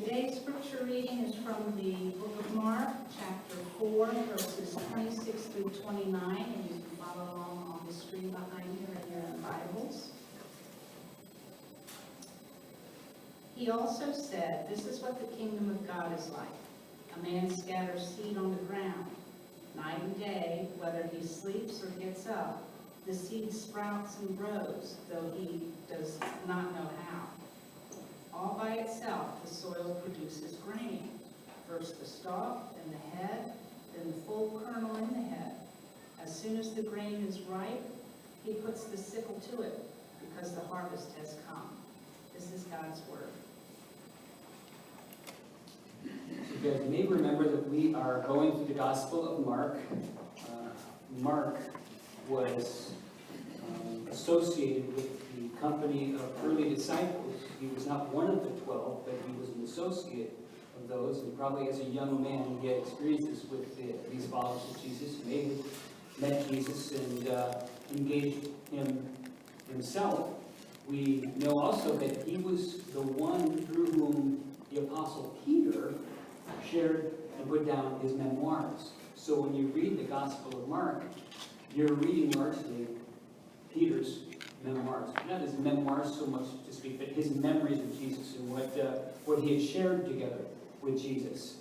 Today's scripture reading is from the book of Mark, chapter 4, verses 26 through 29, and you can follow along on the screen behind you in your Bibles. He also said, "This is what the kingdom of God is like. A man scatters seed on the ground. Night and day, whether he sleeps or gets up, the seed sprouts and grows, though he does not know how. All by itself, the soil produces grain. First the stalk, then the head, then the full kernel in the head. As soon as the grain is ripe, he puts the sickle to it, because the harvest has come." This is God's word. So you guys may remember that we are going through the Gospel of Mark. Mark was associated with the company of early disciples. He was not one of the 12, but he was an associate of those. And probably as a young man, he had experiences with these followers of Jesus. He may have met Jesus and engaged him himself. We know also that he was the one through whom the Apostle Peter shared and put down his memoirs. So when you read the Gospel of Mark, you're reading largely Peter's memoirs. Not his memoirs so much to speak, but his memories of Jesus and what he had shared together with Jesus.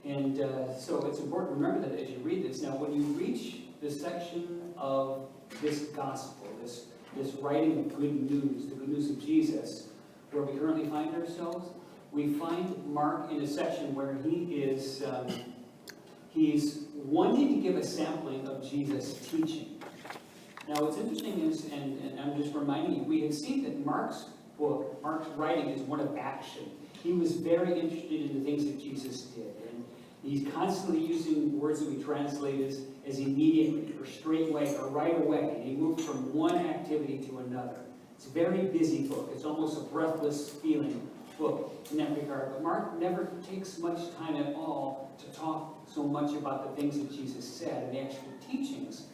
And so it's important to remember that as you read this. Now, when you reach this section of this Gospel, this writing of good news, the good news of Jesus, where we currently find ourselves, we find Mark in a section where he's wanting to give a sampling of Jesus' teaching. Now, what's interesting is, and I'm just reminding you, we have seen that Mark's writing is one of action. He was very interested in the things that Jesus did, and he's constantly using words that we translate as immediately, or straightway, or right away, and he moved from one activity to another. It's a very busy book. It's almost a breathless feeling book in that regard. But Mark never takes much time at all to talk so much about the things that Jesus said and the actual teachings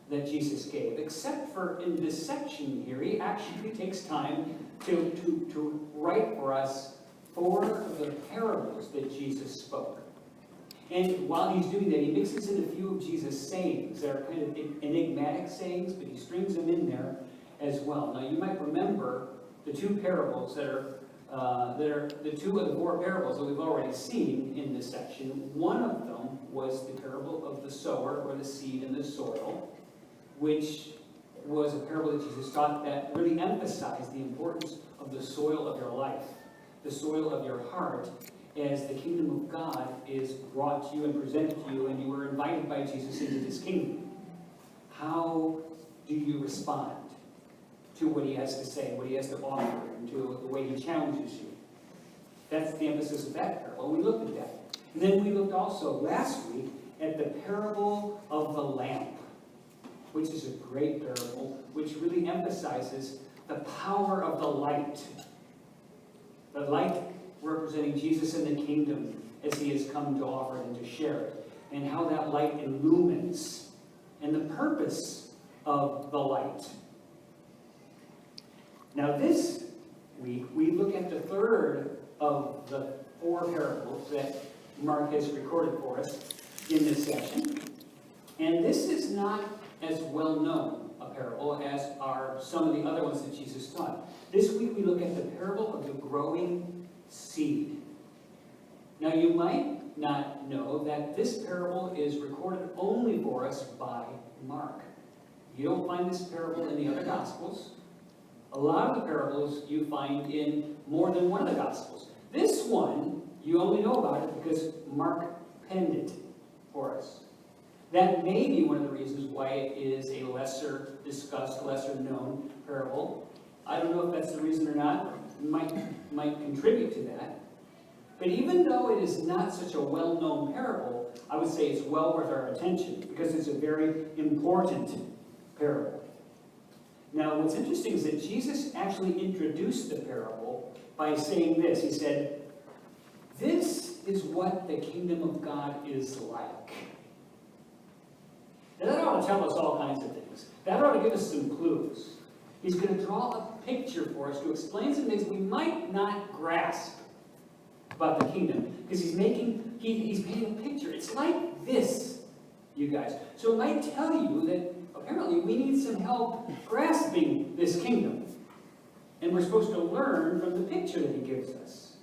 that Jesus gave, except for in this section here. He actually takes time to write for us 4 of the parables that Jesus spoke. And while he's doing that, he mixes in a few of Jesus' sayings that are kind of enigmatic sayings, but he strings them in there as well. Now, you might remember the 2 parables that are the 2 of the 4 parables that we've already seen in this section. One of them was the parable of the sower, or the seed in the soil, which was a parable that Jesus taught that really emphasized the importance of the soil of your life, the soil of your heart, as the kingdom of God is brought to you and presented to you, and you were invited by Jesus into this kingdom. How do you respond to what he has to say, what he has to offer, and to the way he challenges you? That's the emphasis of that parable. We looked at that. And then we looked also last week at the parable of the lamp, which is a great parable, which really emphasizes the power of the light. The light representing Jesus and the kingdom as he has come to offer it and to share it, and how that light illumines, and the purpose of the light. Now this week, we look at the 3rd of the 4 parables that Mark has recorded for us in this session. And this is not as well known a parable as are some of the other ones that Jesus taught. This week we look at the parable of the growing seed. Now you might not know that this parable is recorded only for us by Mark. You don't find this parable in the other Gospels. A lot of the parables you find in more than one of the Gospels. This one, you only know about it because Mark penned it for us. That may be one of the reasons why it is a lesser discussed, lesser known parable. I don't know if that's the reason or not. It might contribute to that. But even though it is not such a well-known parable, I would say it's well worth our attention because it's a very important parable. Now, what's interesting is that Jesus actually introduced the parable by saying this. He said, "This is what the kingdom of God is like." Now, that ought to tell us all kinds of things. That ought to give us some clues. He's going to draw a picture for us to explain some things we might not grasp. about the kingdom, because he's painting a picture. It's like this, you guys. So it might tell you that apparently we need some help grasping this kingdom. And we're supposed to learn from the picture that he gives us.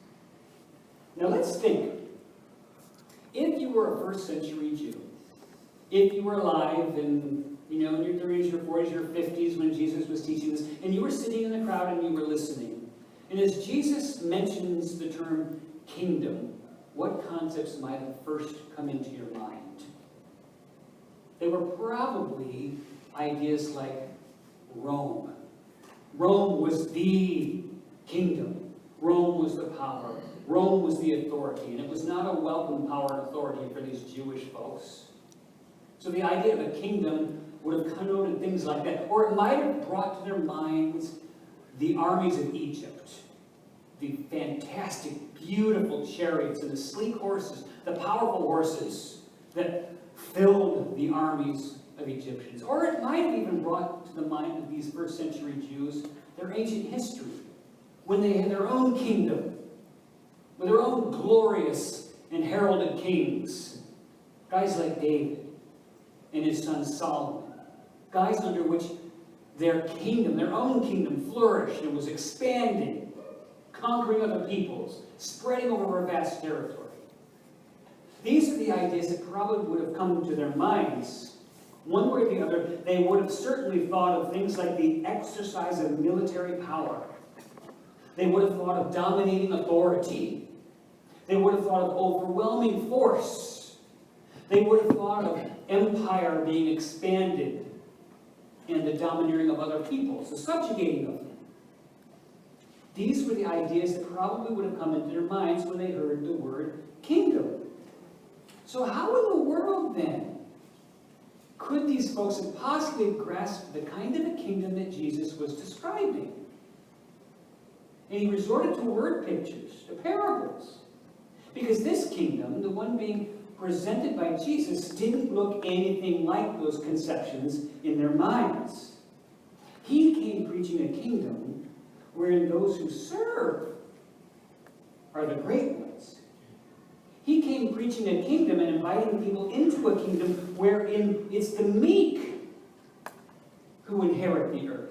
Now let's think. If you were a first century Jew, if you were alive in your 30s, your 40s, your 50s when Jesus was teaching this, and you were sitting in the crowd and you were listening, and as Jesus mentions the term kingdom, what concepts might have first come into your mind? They were probably ideas like Rome. Rome was the kingdom. Rome was the power. Rome was the authority, and it was not a welcome power and authority for these Jewish folks. So the idea of a kingdom would have connoted things like that. Or it might have brought to their minds the armies of Egypt. The fantastic, beautiful chariots and the sleek horses, the powerful horses that filled the armies of Egyptians. Or it might have even brought to the mind of these first century Jews their ancient history, when they had their own kingdom, with their own glorious and heralded kings. Guys like David and his son Solomon. Guys under which their kingdom, their own kingdom, flourished and was expanding, conquering other peoples, spreading over a vast territory. These are the ideas that probably would have come to their minds. One way or the other, they would have certainly thought of things like the exercise of military power. They would have thought of dominating authority. They would have thought of overwhelming force. They would have thought of empire being expanded and the domineering of other peoples, the subjugating of them. These were the ideas that probably would have come into their minds when they heard the word kingdom. So how in the world, then, could these folks have possibly grasped the kind of a kingdom that Jesus was describing? And he resorted to word pictures, to parables. Because this kingdom, the one being presented by Jesus, didn't look anything like those conceptions in their minds. He came preaching a kingdom wherein those who serve are the great ones. He came preaching a kingdom and inviting people into a kingdom wherein it's the meek who inherit the earth,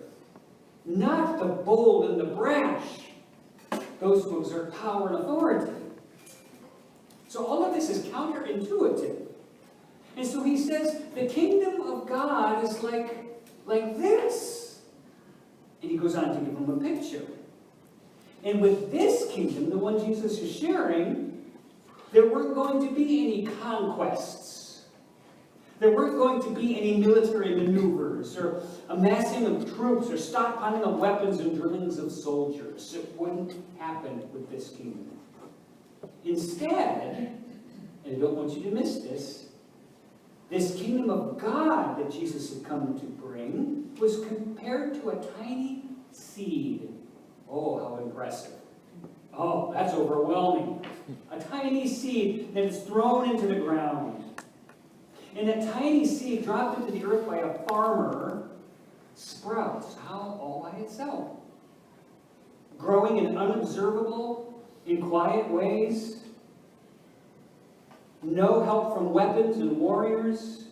not the bold and the brash, those who exert power and authority. So all of this is counterintuitive. And so he says, the kingdom of God is like this. And he goes on to give them a picture. And with this kingdom, the one Jesus is sharing, there weren't going to be any conquests. There weren't going to be any military maneuvers or amassing of troops or stockpiling of weapons and drillings of soldiers. It wouldn't happen with this kingdom. Instead, and I don't want you to miss this kingdom of God that Jesus had come to bring was compared to a tiny seed. Oh, how impressive. Oh, that's overwhelming. A tiny seed that is thrown into the ground. And that tiny seed dropped into the earth by a farmer sprouts how all by itself. Growing in unobservable, in quiet ways. No help from weapons and warriors,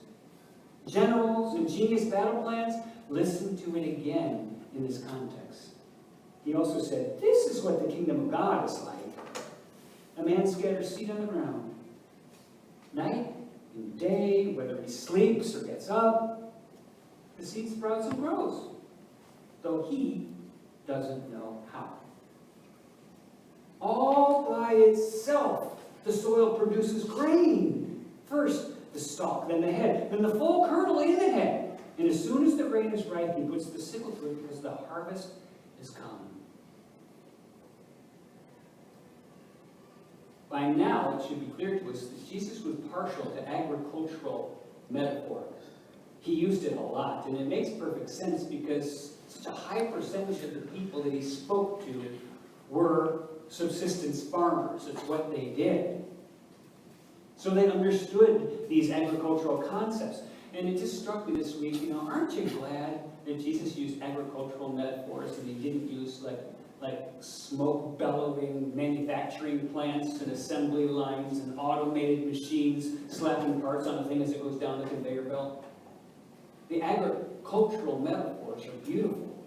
generals, ingenious battle plans. Listen to it again in this context. He also said, this is what the kingdom of God is like. A man scatters seed on the ground. Night and day, whether he sleeps or gets up, the seed sprouts and grows, though he doesn't know how. All by itself, the soil produces grain. First the stalk, then the head, then the full kernel in the head. And as soon as the grain is ripe, he puts the sickle to it because the harvest is come. By now, it should be clear to us that Jesus was partial to agricultural metaphor. He used it a lot, and it makes perfect sense because such a high percentage of the people that he spoke to were subsistence farmers. It's what they did. So they understood these agricultural concepts. And it just struck me this week, aren't you glad that Jesus used agricultural metaphors and he didn't use like smoke bellowing manufacturing plants and assembly lines and automated machines slapping parts on the thing as it goes down the conveyor belt. The agricultural metaphors are beautiful,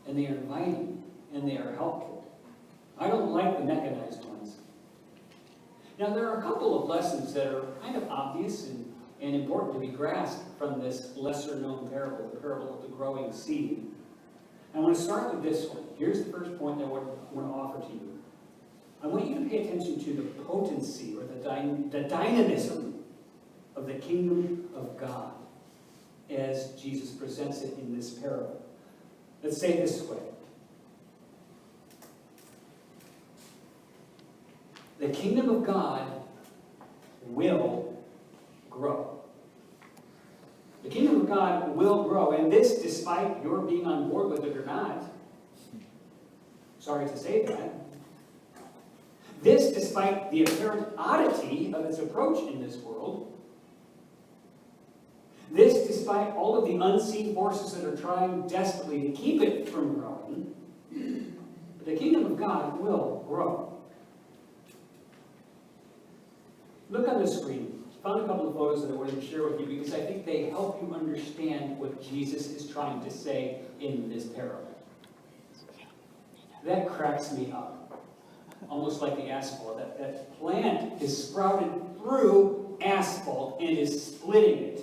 and they are inviting, and they are helpful. I don't like the mechanized ones. Now, there are a couple of lessons that are kind of obvious and important to be grasped from this lesser-known parable, the parable of the growing seed. I want to start with this one. Here's the first point that I want to offer to you. I want you to pay attention to the potency or the dynamism of the kingdom of God as Jesus presents it in this parable. Let's say it this way. The kingdom of God will grow. The kingdom of God will grow, and this despite your being on board with it or not. Sorry to say that. This despite the apparent oddity of its approach in this world. This despite all of the unseen forces that are trying desperately to keep it from growing. But the kingdom of God will grow. Look on the screen. I found a couple of photos that I wanted to share with you because I think they help you understand what Jesus is trying to say in this parable. That cracks me up. Almost like the asphalt. That plant is sprouted through asphalt and is splitting it.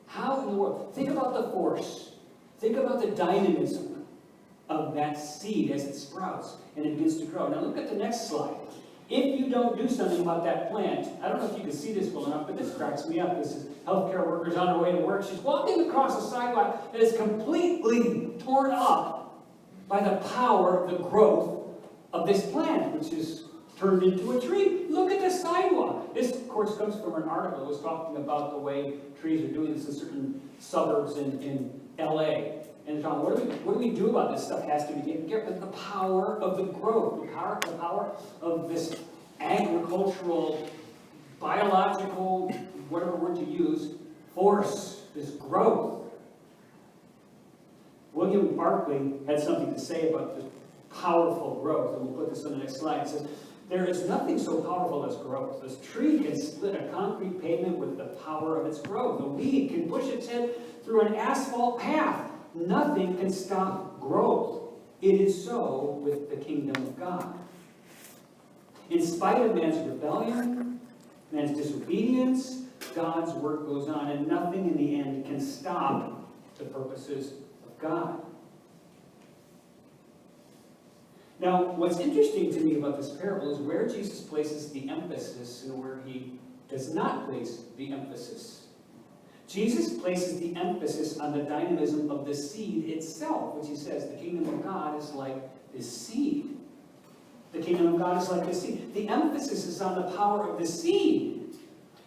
How in the world? Think about the force. Think about the dynamism of that seed as it sprouts and it begins to grow. Now look at the next slide. If you don't do something about that plant, I don't know if you can see this well enough, but this cracks me up. This is healthcare workers on her way to work. She's walking across a sidewalk that is completely torn up by the power of the growth of this plant, which is turned into a tree. Look at the sidewalk. This, of course, comes from an article that was talking about the way trees are doing this in certain suburbs in LA. And John, what do we do about this stuff? It has to be taken care of. The power of the growth, the power of this agricultural, biological, whatever word to use, force, this growth. William Barclay had something to say about this powerful growth, and we'll put this on the next slide. It says, there is nothing so powerful as growth. This tree can split a concrete pavement with the power of its growth. A weed can push its head through an asphalt path. Nothing can stop growth. It is so with the kingdom of God. In spite of man's rebellion, man's disobedience, God's work goes on, and nothing in the end can stop the purposes of God. Now, what's interesting to me about this parable is where Jesus places the emphasis and where he does not place the emphasis. Jesus places the emphasis on the dynamism of the seed itself, which he says the kingdom of God is like this seed. The kingdom of God is like this seed. The emphasis is on the power of the seed.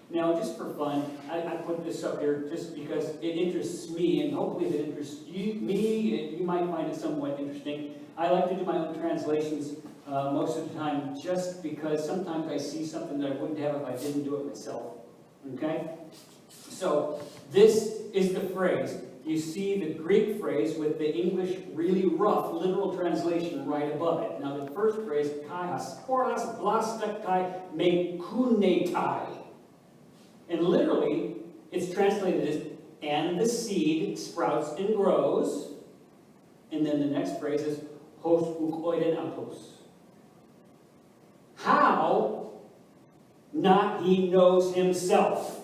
Now, just for fun, I put this up here just because it interests me, and hopefully if it interests me, you might find it somewhat interesting. I like to do my own translations most of the time just because sometimes I see something that I wouldn't have if I didn't do it myself. Okay? So, this is the phrase. You see the Greek phrase with the English really rough literal translation right above it. Now, the first phrase, kai hasporas blasta kai mekunetai. And literally, it's translated as, and the seed sprouts and grows. And then the next phrase is, hos ukoiden apos. How? Not he knows himself.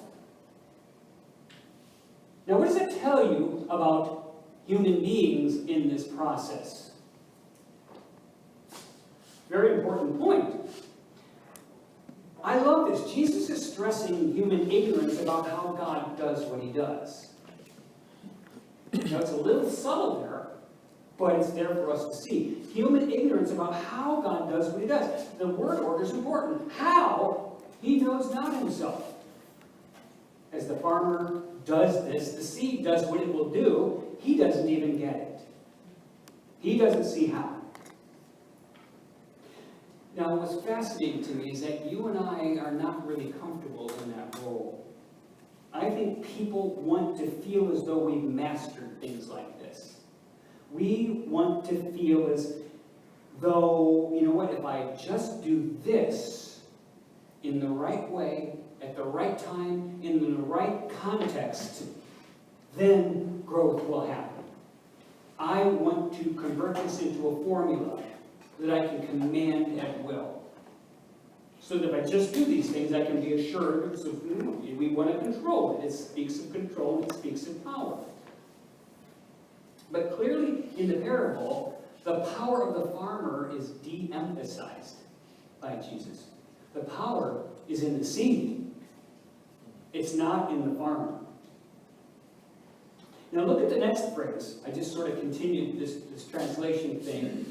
Now, what does that tell you about human beings in this process? Very important point. I love this. Jesus is stressing human ignorance about how God does what he does. Now, it's a little subtle there, but it's there for us to see. Human ignorance about how God does what he does. The word order is important. How? He knows not himself. As the farmer does this, the seed does what it will do. He doesn't even get it. He doesn't see how. Now, what's fascinating to me is that you and I are not really comfortable in that role. I think people want to feel as though we've mastered things like this. We want to feel as Though, you know what, if I just do this in the right way, at the right time, in the right context, then growth will happen. I want to convert this into a formula that I can command at will. So that if I just do these things, I can be assured of, we want to control it. It speaks of control, it speaks of power. But clearly, in the parable, the power of the farmer is de-emphasized by Jesus. The power is in the seed. It's not in the farmer. Now look at the next phrase. I just sort of continued this translation thing.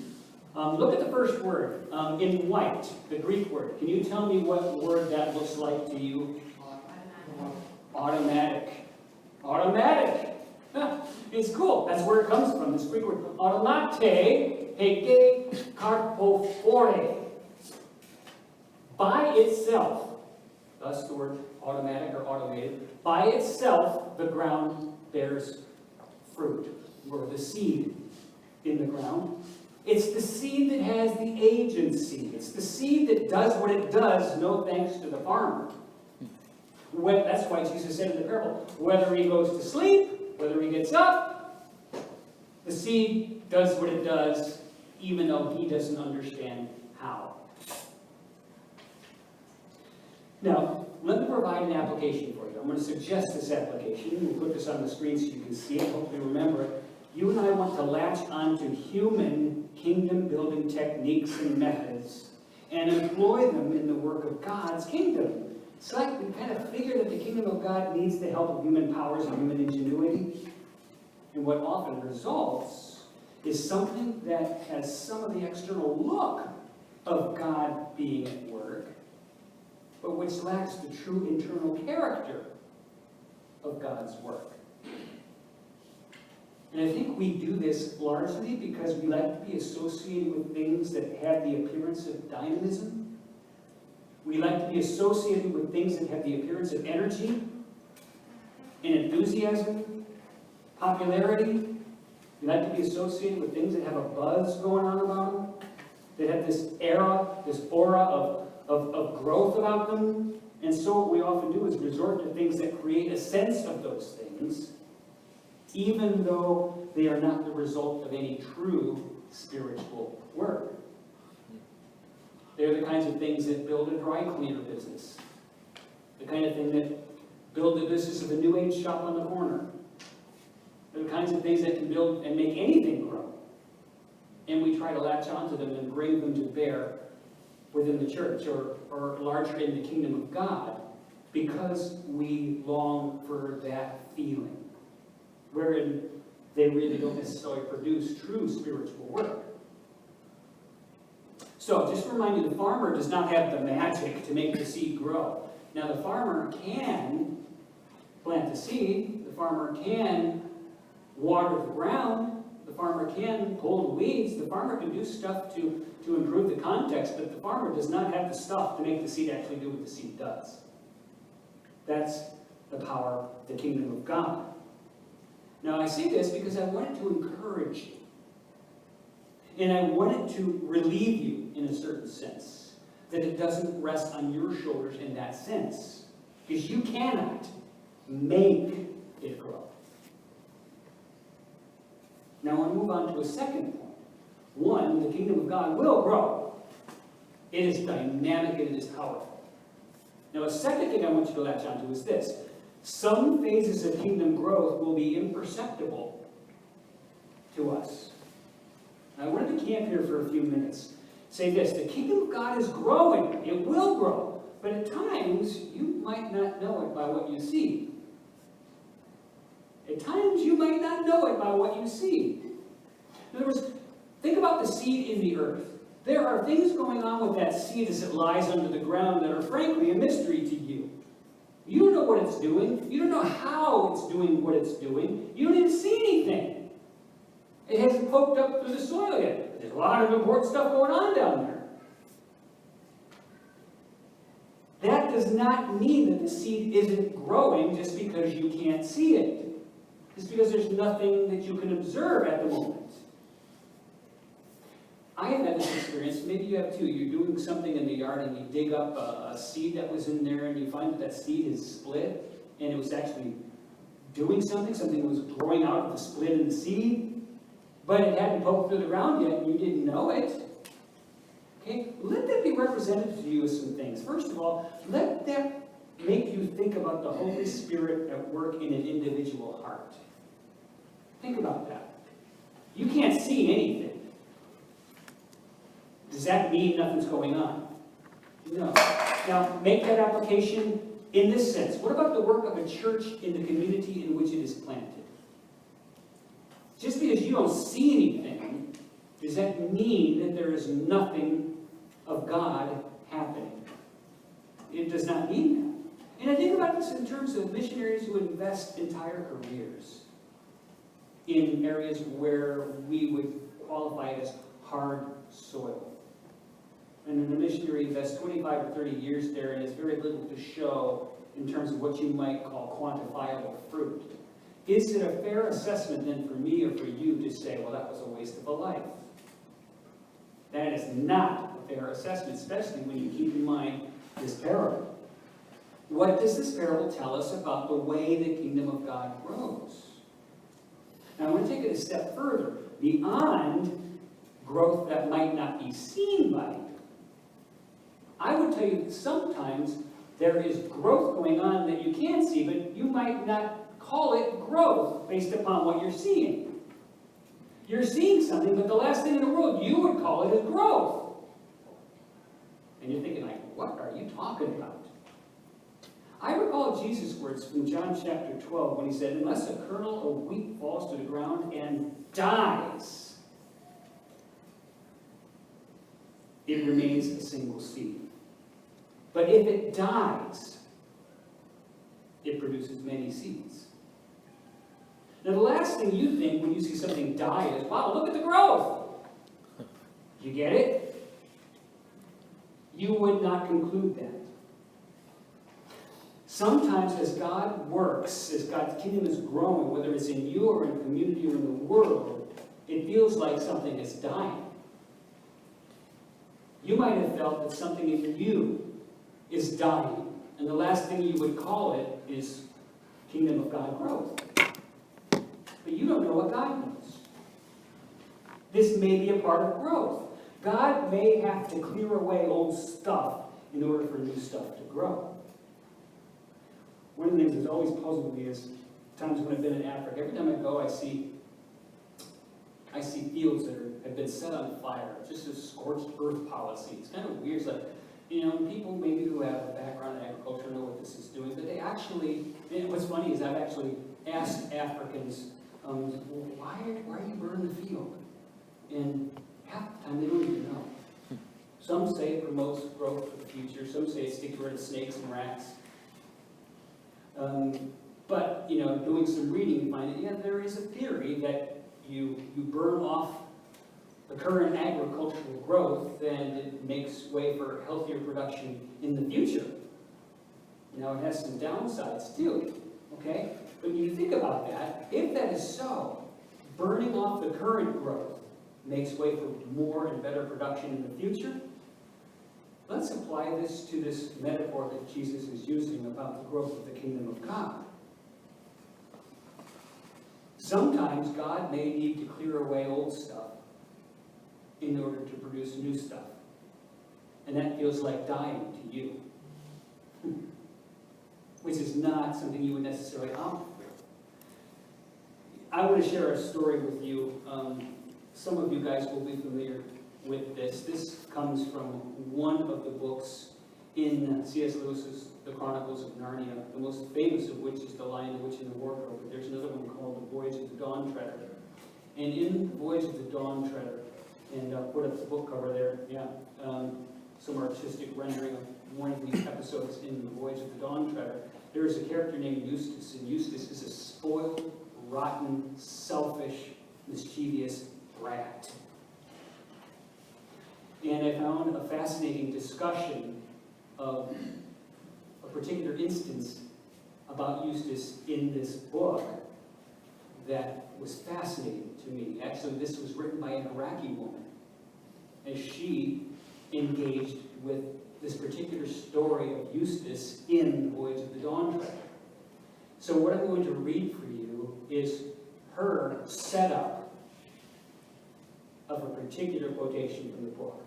Look at the first word, in white, the Greek word. Can you tell me what word that looks like to you? Automatic. Automatic. It's cool. That's where it comes from, this Greek word. Automate, hege, karpophore. By itself, thus the word automatic or automated, by itself the ground bears fruit, or the seed in the ground. It's the seed that has the agency. It's the seed that does what it does, no thanks to the farmer. That's why Jesus said in the parable, whether he goes to sleep, whether he gets up, the seed does what it does, even though he doesn't understand how. Now, let me provide an application for you. I'm going to suggest this application. We'll put this on the screen so you can see it, hopefully remember it. You and I want to latch onto human kingdom-building techniques and methods and employ them in the work of God's kingdom. It's like we kind of figure that the kingdom of God needs the help of human powers and human ingenuity. And what often results is something that has some of the external look of God being at work, but which lacks the true internal character of God's work. And I think we do this largely because we like to be associated with things that have the appearance of dynamism. We like to be associated with things that have the appearance of energy and enthusiasm, popularity. We like to be associated with things that have a buzz going on about them, that have this aura of growth about them. And so what we often do is resort to things that create a sense of those things, even though they are not the result of any true spiritual work. They're the kinds of things that build a dry cleaner business, the kind of thing that build the business of a new age shop on the corner. They're the kinds of things that can build and make anything grow. And we try to latch onto them and bring them to bear within the church or larger in the kingdom of God because we long for that feeling, wherein they really don't necessarily produce true spiritual work. So, just to remind you, the farmer does not have the magic to make the seed grow. Now, the farmer can plant the seed, the farmer can water the ground, the farmer can pull the weeds, the farmer can do stuff to improve the context, but the farmer does not have the stuff to make the seed actually do what the seed does. That's the power of the kingdom of God. Now, I say this because I wanted to encourage you. And I wanted to relieve you in a certain sense, that it doesn't rest on your shoulders in that sense. Because you cannot make it grow. Now I want to move on to a second point. One, the kingdom of God will grow. It is dynamic and it is powerful. Now a second thing I want you to latch onto is this. Some phases of kingdom growth will be imperceptible to us. Now, I wanted to camp here for a few minutes. Say this, the kingdom of God is growing. It will grow. But at times, you might not know it by what you see. At times, you might not know it by what you see. In other words, think about the seed in the earth. There are things going on with that seed as it lies under the ground that are frankly a mystery to you. You don't know what it's doing. You don't know how it's doing what it's doing. You don't even see anything. It hasn't poked up through the soil yet. But there's a lot of important stuff going on down there. That does not mean that the seed isn't growing just because you can't see it. It's because there's nothing that you can observe at the moment. I have had this maybe you have too. You're doing something in the yard and you dig up a seed that was in there and you find that that seed is split and it was actually doing something was growing out of the split in the seed, but it hadn't poked through the ground yet and you didn't know it. Okay, let that be represented to you as some things. First of all, let that make you think about the Holy Spirit at work in an individual heart. Think about that. You can't see anything. Does that mean nothing's going on? No. Now, make that application in this sense. What about the work of a church in the community in which it is planted? Just because you don't see anything, does that mean that there is nothing of God happening? It does not mean that. And I think about this in terms of missionaries who invest entire careers in areas where we would qualify as hard soil. And then a missionary invests 25 or 30 years there and has very little to show in terms of what you might call quantifiable fruit. Is it a fair assessment then for me or for you to say, well, that was a waste of a life? That is not a fair assessment, especially when you keep in mind this parable. What does this parable tell us about the way the kingdom of God grows? Now I want to take it a step further, beyond growth that might not be seen by you. I would tell you that sometimes there is growth going on that you can see, but you might not call it growth based upon what you're seeing. You're seeing something, but the last thing in the world you would call it is growth. And you're thinking, like, what are you talking about? I recall Jesus' words from John chapter 12 when he said, unless a kernel of wheat falls to the ground and dies, it remains a single seed. But if it dies, it produces many seeds. Now the last thing you think when you see something die is, wow, look at the growth. You get it? You would not conclude that. Sometimes as God works, as God's kingdom is growing, whether it's in you or in the community or in the world, it feels like something is dying. You might have felt that something in you is dying, and the last thing you would call it is kingdom of God growth. But you don't know what God knows. This may be a part of growth. God may have to clear away old stuff in order for new stuff to grow. One of the things that's always puzzled me is times when I've been in Africa, every time I go, I see fields that have been set on fire, just a scorched earth policy. It's kind of weird. It's like, people maybe who have a background in agriculture know what this is doing, but they actually, and what's funny is I've actually asked Africans, why are you burning the field? And half the time they don't even know. Some say it promotes growth for the future, some say it's to get rid of snakes and rats. But doing some reading, you find that, there is a theory that you burn off the current agricultural growth and it makes way for healthier production in the future. Now, it has some downsides too, okay? But when you think about that, if that is so, burning off the current growth makes way for more and better production in the future. Let's apply this to this metaphor that Jesus is using about the growth of the kingdom of God. Sometimes God may need to clear away old stuff in order to produce new stuff. And that feels like dying to you. Which is not something you would necessarily opt for. I want to share a story with you. Some of you guys will be familiar with this. This comes from one of the books in C.S. Lewis's The Chronicles of Narnia, the most famous of which is The Lion, the Witch, and the Wardrobe. But there's another one called The Voyage of the Dawn Treader. And in The Voyage of the Dawn Treader, and I'll put up the book cover there, some artistic rendering of one of these episodes in The Voyage of the Dawn Treader, there is a character named Eustace, and Eustace is a spoiled, rotten, selfish, mischievous brat. And I found a fascinating discussion of a particular instance about Eustace in this book that was fascinating to me. Actually, this was written by an Iraqi woman, as she engaged with this particular story of Eustace in the Voyage of the Dawn Treader. So what I'm going to read for you is her setup of a particular quotation from the book.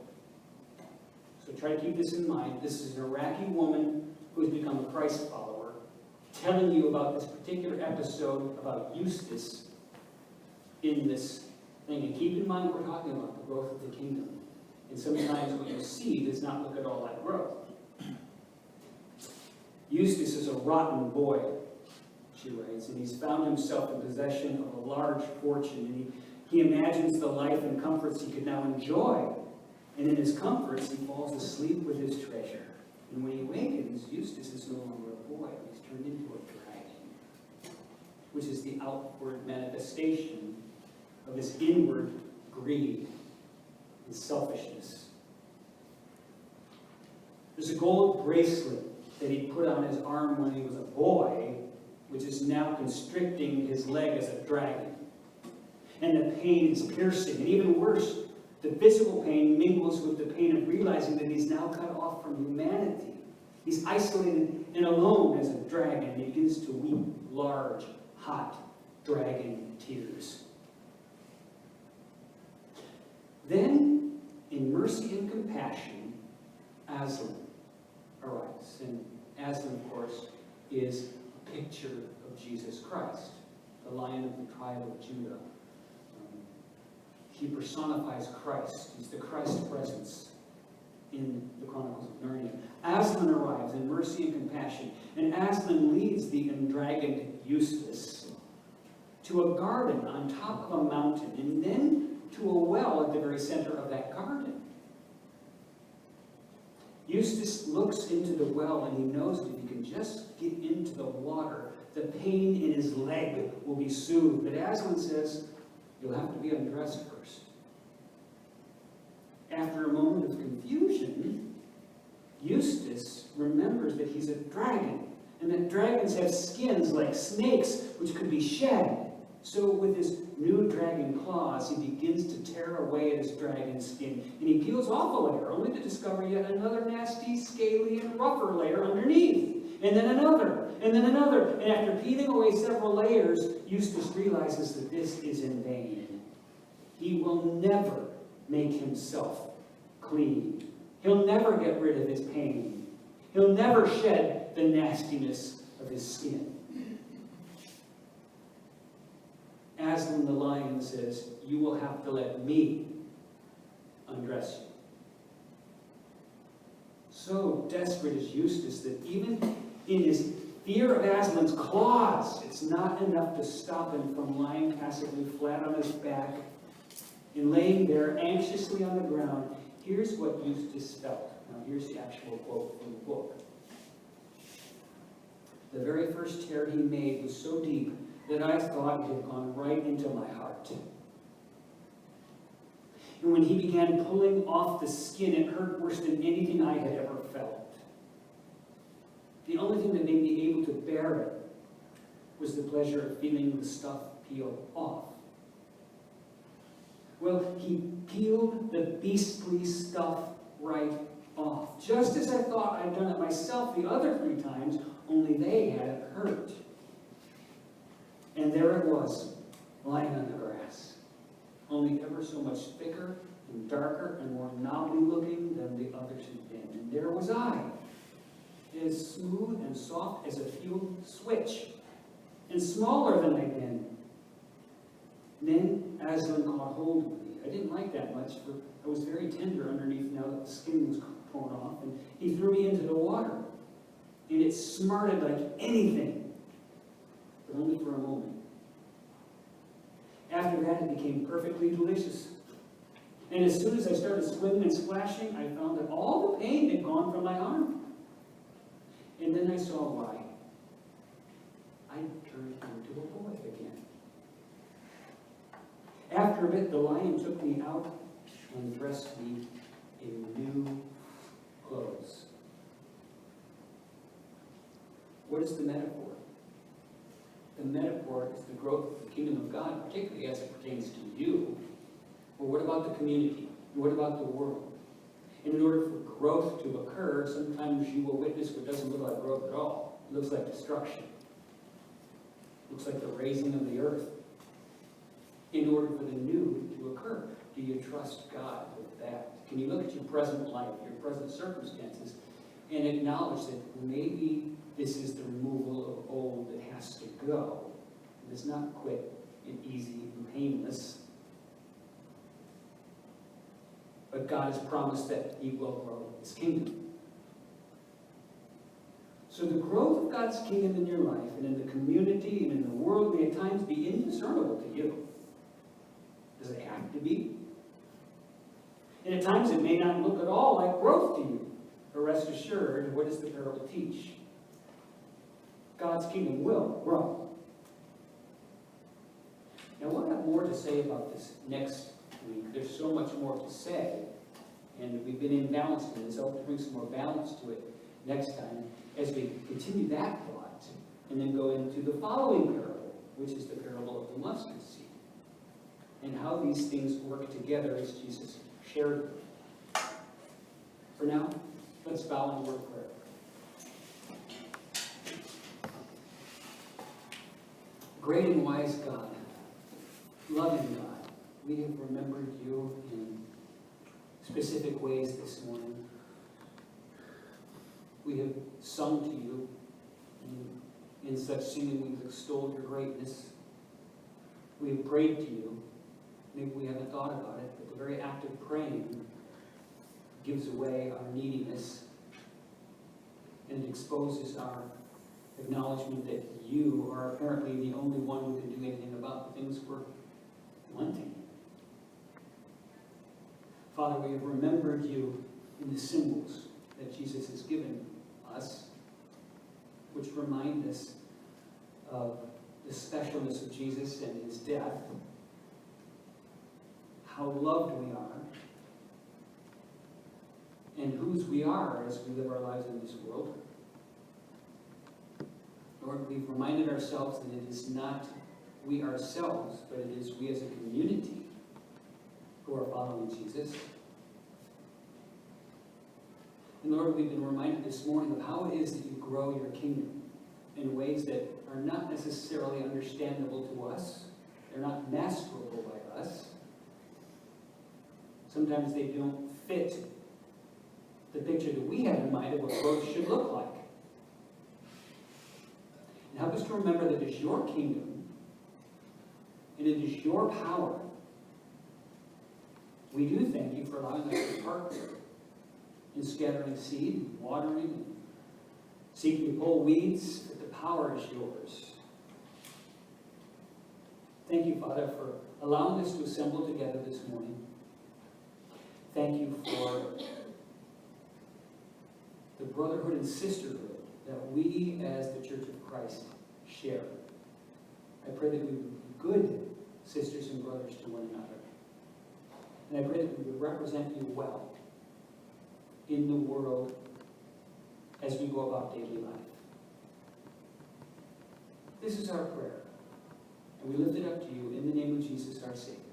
So try to keep this in mind. This is an Iraqi woman who has become a Christ follower, telling you about this particular episode about Eustace in this thing. And keep in mind we're talking about the growth of the kingdom. And sometimes what you see does not look at all that growth. Eustace is a rotten boy, she writes, and he's found himself in possession of a large fortune. And he imagines the life and comforts he could now enjoy. And in his comforts, he falls asleep with his treasure. And when he awakens, Eustace is no longer a boy. He's turned into a dragon, which is the outward manifestation of his inward greed and selfishness. There's a gold bracelet that he put on his arm when he was a boy, which is now constricting his leg as a dragon. And the pain is piercing. And even worse, the physical pain mingles with the pain of realizing that he's now cut off from humanity. He's isolated and alone as a dragon. He begins to weep large, hot dragon tears. Then, in mercy and compassion, Aslan arrives. And Aslan, of course, is a picture of Jesus Christ, the Lion of the tribe of Judah. He personifies Christ. He's the Christ presence in the Chronicles of Narnia. Aslan arrives in mercy and compassion, and Aslan leads the undragoned Eustace to a garden on top of a mountain, and then to a well at the very center of that garden. Eustace looks into the well, and he knows that if he can just get into the water, the pain in his leg will be soothed. But Aslan says, you'll have to be undressed first. After a moment of confusion, Eustace remembers that he's a dragon, and that dragons have skins like snakes, which could be shed. So with his new dragon claws, he begins to tear away at his dragon skin, and he peels off a layer, only to discover yet another nasty, scaly, and rougher layer underneath. And then another, and then another. And after peeling away several layers, Eustace realizes that this is in vain. He will never make himself clean. He'll never get rid of his pain. He'll never shed the nastiness of his skin. Aslan the lion says, you will have to let me undress you. So desperate is Eustace that even in his fear of Aslan's claws, it's not enough to stop him from lying passively flat on his back and laying there anxiously on the ground. Here's what Eustace felt. Now here's the actual quote from the book. The very first tear he made was so deep that I thought it had gone right into my heart. And when he began pulling off the skin, it hurt worse than anything I had ever felt. The only thing that made me able to bear it was the pleasure of feeling the stuff peel off. Well, he peeled the beastly stuff right off, just as I thought I'd done it myself the other 3 times, only they had it hurt. And there it was, lying on the grass, only ever so much thicker and darker and more knobbly looking than the others had been. And there was I, as smooth and soft as a fuel switch, and smaller than I'd been. Then Aslan caught hold of me. I didn't like that much, for I was very tender underneath now that the skin was torn off, and he threw me into the water. And it smarted like anything, but only for a moment. After that, it became perfectly delicious. And as soon as I started swimming and splashing, I found that all the pain had gone from my arm. And then I saw why. I turned into a boy again. After a bit, the lion took me out and dressed me in new clothes. What is the metaphor? The metaphor is the growth of the kingdom of God, particularly as it pertains to you. Well, what about the community? What about the world? And in order for growth to occur, sometimes you will witness what doesn't look like growth at all. It looks like destruction. It looks like the raising of the earth. In order for the new to occur, do you trust God with that? Can you look at your present life, your present circumstances, and acknowledge that maybe this is the removal of old that has to go? It's not quick and easy and painless. But God has promised that He will grow His kingdom. So the growth of God's kingdom in your life and in the community and in the world may at times be indiscernible to you. Does it have to be? And at times it may not look at all like growth to you. But rest assured, what does the parable teach? God's kingdom will grow. Now we'll have more to say about this next week. There's so much more to say. And we've been imbalanced in this. I hope to bring some more balance to it next time as we continue that thought and then go into the following parable, which is the parable of the mustard seed, and how these things work together as Jesus shared them. For now, let's bow in word of prayer. Great and wise God, loving God, we have remembered you in specific ways this morning. We have sung to you. In such singing, we've extolled your greatness. We have prayed to you. Maybe we haven't thought about it, but the very act of praying gives away our neediness, and it exposes our acknowledgement that you are apparently the only one who can do anything about the things we're wanting. Father, we have remembered you in the symbols that Jesus has given us, which remind us of the specialness of Jesus and his death, how loved we are, and whose we are as we live our lives in this world. Lord, we've reminded ourselves that it is not we ourselves, but it is we as a community who are following Jesus. And Lord, we've been reminded this morning of how it is that you grow your kingdom in ways that are not necessarily understandable to us. They're not masterable by us. Sometimes they don't fit the picture that we have in mind of what growth should look like. And help us to remember that it is your kingdom and it is your power. We do thank you for allowing us to partner in scattering seed, watering, and seeking to pull weeds, but the power is yours. Thank you, Father, for allowing us to assemble together this morning. Thank you for the brotherhood and sisterhood that we as the Church of Christ share. I pray that we would be good sisters and brothers to one another. And I pray that we would represent you well in the world as we go about daily life. This is our prayer, and we lift it up to you in the name of Jesus, our Savior.